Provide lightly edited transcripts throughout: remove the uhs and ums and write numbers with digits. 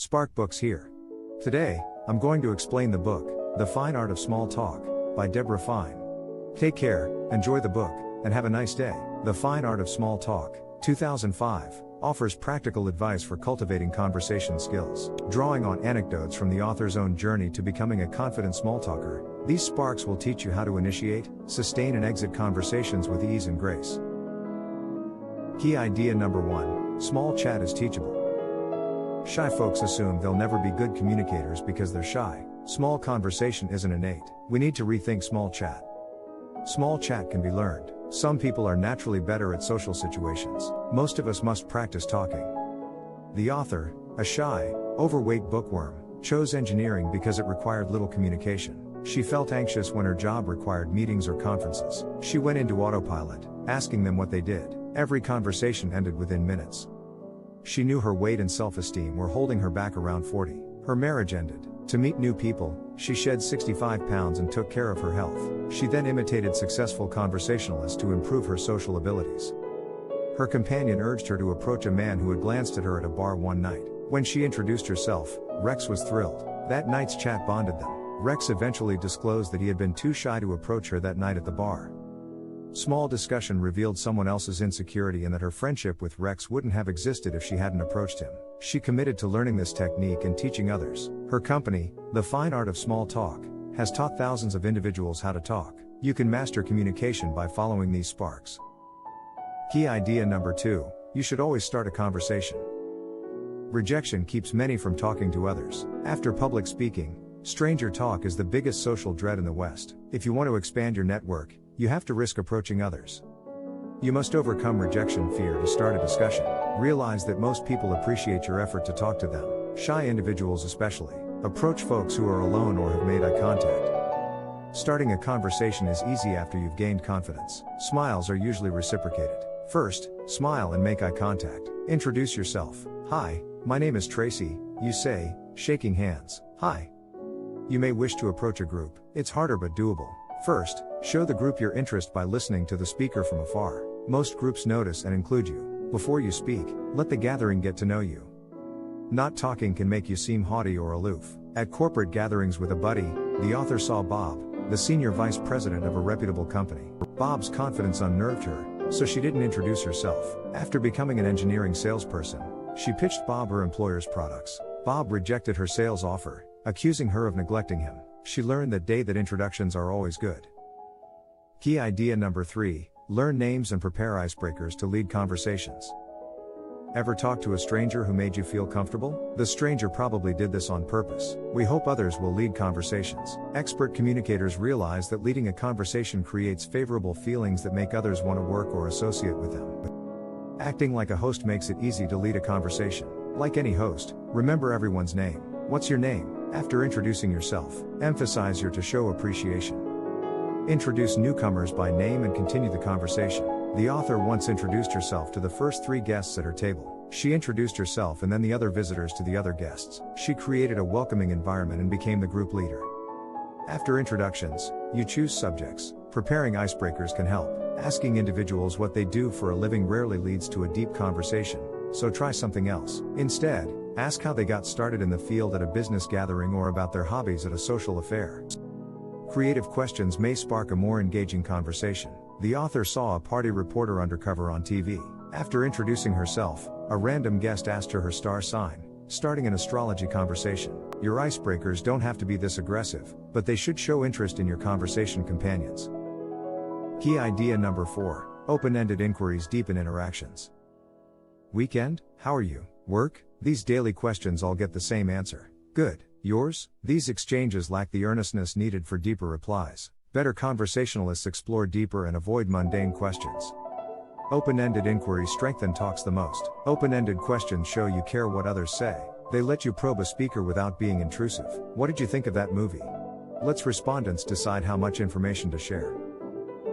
Spark Books here. Today, I'm going to explain the book, The Fine Art of Small Talk, by Debra. Take care, enjoy the book, and have a nice day. The Fine Art of Small Talk, 2005, offers practical advice for cultivating conversation skills. Drawing on anecdotes from the author's own journey to becoming a confident small talker, these sparks will teach you how to initiate, sustain and exit conversations with ease and grace. Key idea number 1, small chat is teachable. Shy folks assume they'll never be good communicators because they're shy. Small conversation isn't innate. We need to rethink small chat. Small chat can be learned. Some people are naturally better at social situations. Most of us must practice talking. The author, a shy, overweight bookworm, chose engineering because it required little communication. She felt anxious when her job required meetings or conferences. She went into autopilot, asking them what they did. Every conversation ended within minutes. She knew her weight and self-esteem were holding her back around 40. Her marriage ended. To meet new people, she shed 65 pounds and took care of her health. She then imitated successful conversationalists to improve her social abilities. Her companion urged her to approach a man who had glanced at her at a bar one night. When she introduced herself, Rex was thrilled. That night's chat bonded them. Rex eventually disclosed that he had been too shy to approach her that night at the bar. Small discussion revealed someone else's insecurity and that her friendship with Rex wouldn't have existed if she hadn't approached him. She committed to learning this technique and teaching others. Her company, The Fine Art of Small Talk, has taught thousands of individuals how to talk. You can master communication by following these sparks. Key idea number 2, you should always start a conversation. Rejection keeps many from talking to others. After public speaking, stranger talk is the biggest social dread in the West. If you want to expand your network, you have to risk approaching others. You must overcome rejection fear to start a discussion. Realize that most people appreciate your effort to talk to them, shy individuals especially. Approach folks who are alone or have made eye contact. Starting a conversation is easy after you've gained confidence. Smiles are usually reciprocated. First, smile and make eye contact. Introduce yourself. Hi, my name is Tracy, you say, shaking hands. Hi. You may wish to approach a group. It's harder but doable. First, show the group your interest by listening to the speaker from afar. Most groups notice and include you. Before you speak, let the gathering get to know you. Not talking can make you seem haughty or aloof. At corporate gatherings with a buddy, the author saw Bob, the senior vice president of a reputable company. Bob's confidence unnerved her, so she didn't introduce herself. After becoming an engineering salesperson, she pitched Bob her employer's products. Bob rejected her sales offer, accusing her of neglecting him. She learned that day that introductions are always good. Key idea number 3, learn names and prepare icebreakers to lead conversations. Ever talk to a stranger who made you feel comfortable? The stranger probably did this on purpose. We hope others will lead conversations. Expert communicators realize that leading a conversation creates favorable feelings that make others want to work or associate with them. Acting like a host makes it easy to lead a conversation. Like any host, remember everyone's name. What's your name? After introducing yourself, emphasize your to show appreciation. Introduce newcomers by name and continue the conversation. The author once introduced herself to the first 3 guests at her table. She introduced herself and then the other visitors to the other guests. She created a welcoming environment and became the group leader. After introductions, you choose subjects. Preparing icebreakers can help. Asking individuals what they do for a living rarely leads to a deep conversation, so try something else. Instead, ask how they got started in the field at a business gathering or about their hobbies at a social affair. Creative questions may spark a more engaging conversation. The author saw a party reporter undercover on TV. After introducing herself, a random guest asked her star sign, starting an astrology conversation. Your icebreakers don't have to be this aggressive, but they should show interest in your conversation companions. Key idea number 4, open-ended inquiries deepen interactions. Weekend? How are you? Work? These daily questions all get the same answer. Good. Yours? These exchanges lack the earnestness needed for deeper replies. Better conversationalists explore deeper and avoid mundane questions. Open-ended inquiries strengthen talks the most. Open-ended questions show you care what others say. They let you probe a speaker without being intrusive. What did you think of that movie? Let's respondents decide how much information to share.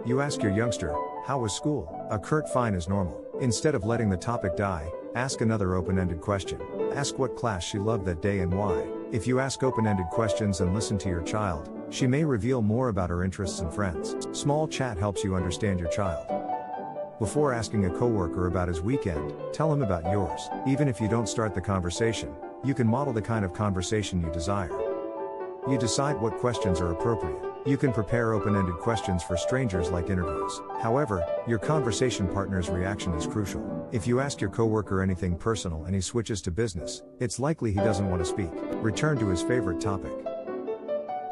You ask your youngster, how was school? A curt fine is normal. Instead of letting the topic die, ask another open-ended question. Ask what class she loved that day and why. If you ask open-ended questions and listen to your child, she may reveal more about her interests and friends. Small chat helps you understand your child. Before asking a coworker about his weekend, tell him about yours. Even if you don't start the conversation, You can model the kind of conversation you desire. You decide what questions are appropriate. You can prepare open-ended questions for strangers like interviews. However, your conversation partner's reaction is crucial. If you ask your coworker anything personal and he switches to business, it's likely he doesn't want to speak. Return to his favorite topic.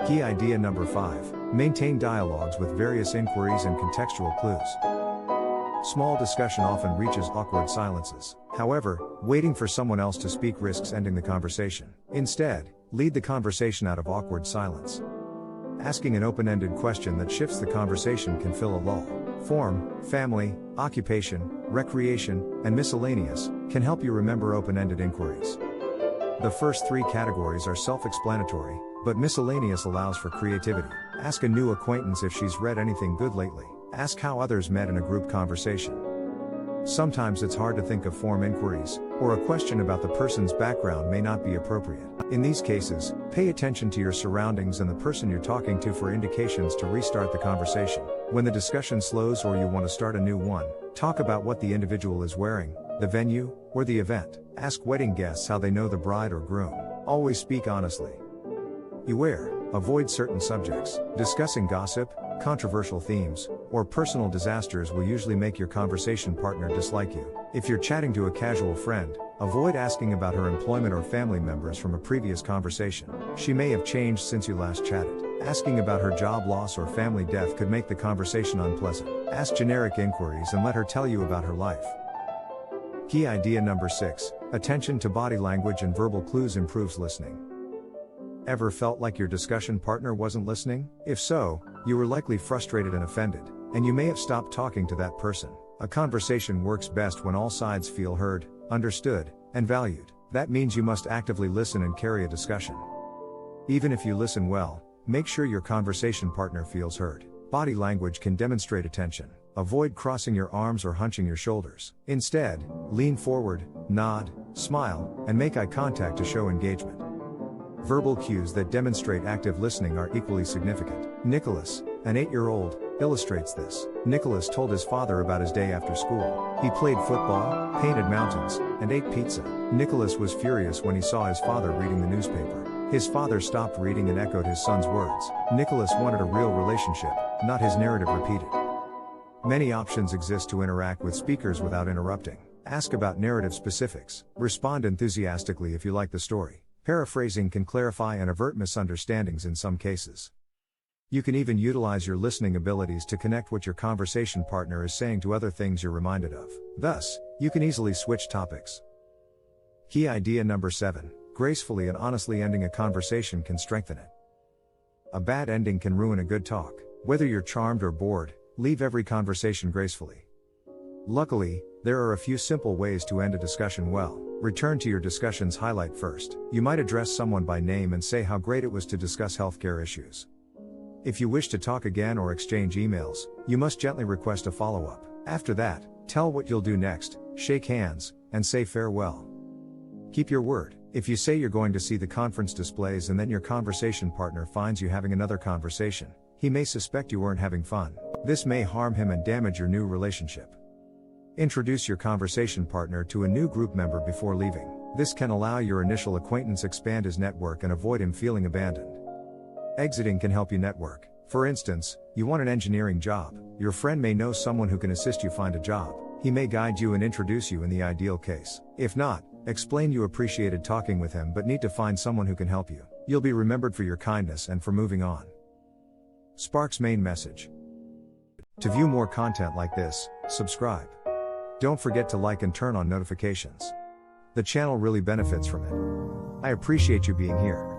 Key idea number 5. Maintain dialogues with various inquiries and contextual clues. Small discussion often reaches awkward silences. However, waiting for someone else to speak risks ending the conversation. Instead, lead the conversation out of awkward silence. Asking an open-ended question that shifts the conversation can fill a lull. Form, family, occupation, recreation, and miscellaneous can help you remember open-ended inquiries. The first 3 categories are self-explanatory, but miscellaneous allows for creativity. Ask a new acquaintance if she's read anything good lately. Ask how others met in a group conversation. Sometimes it's hard to think of form inquiries, or a question about the person's background may not be appropriate. In these cases, pay attention to your surroundings and the person you're talking to for indications to restart the conversation. When the discussion slows or you want to start a new one, talk about what the individual is wearing, the venue, or the event. Ask wedding guests how they know the bride or groom. Always speak honestly. Beware, avoid certain subjects. Discussing gossip, controversial themes, or personal disasters will usually make your conversation partner dislike you. If you're chatting to a casual friend, avoid asking about her employment or family members from a previous conversation. She may have changed since you last chatted. Asking about her job loss or family death could make the conversation unpleasant. Ask generic inquiries and let her tell you about her life. Key idea number 6. Attention to body language and verbal clues improves listening. Ever felt like your discussion partner wasn't listening? If so, you were likely frustrated and offended, and you may have stopped talking to that person. A conversation works best when all sides feel heard, understood, and valued. That means you must actively listen and carry a discussion. Even if you listen well, make sure your conversation partner feels heard. Body language can demonstrate attention. Avoid crossing your arms or hunching your shoulders. Instead, lean forward, nod, smile, and make eye contact to show engagement. Verbal cues that demonstrate active listening are equally significant. Nicholas, an 8-year-old, illustrates this. Nicholas told his father about his day after school. He played football, painted mountains, and ate pizza. Nicholas was furious when he saw his father reading the newspaper. His father stopped reading and echoed his son's words. Nicholas wanted a real relationship, not his narrative repeated. Many options exist to interact with speakers without interrupting. Ask about narrative specifics. Respond enthusiastically if you like the story. Paraphrasing can clarify and avert misunderstandings in some cases. You can even utilize your listening abilities to connect what your conversation partner is saying to other things you're reminded of. Thus, you can easily switch topics. Key idea number 7. Gracefully and honestly ending a conversation can strengthen it. A bad ending can ruin a good talk. Whether you're charmed or bored, leave every conversation gracefully. Luckily, there are a few simple ways to end a discussion well. Return to your discussion's highlight first. You might address someone by name and say how great it was to discuss healthcare issues. If you wish to talk again or exchange emails, you must gently request a follow-up. After that, tell what you'll do next, shake hands, and say farewell. Keep your word. If you say you're going to see the conference displays and then your conversation partner finds you having another conversation, he may suspect you weren't having fun. This may harm him and damage your new relationship. Introduce your conversation partner to a new group member before leaving. This can allow your initial acquaintance expand his network and avoid him feeling abandoned. Exiting can help you network. For instance, you want an engineering job. Your friend may know someone who can assist you find a job. He may guide you and introduce you in the ideal case. If not, explain you appreciated talking with him but need to find someone who can help you. You'll be remembered for your kindness and for moving on. Spark's main message. To view more content like this, subscribe. Don't forget to like and turn on notifications. The channel really benefits from it. I appreciate you being here.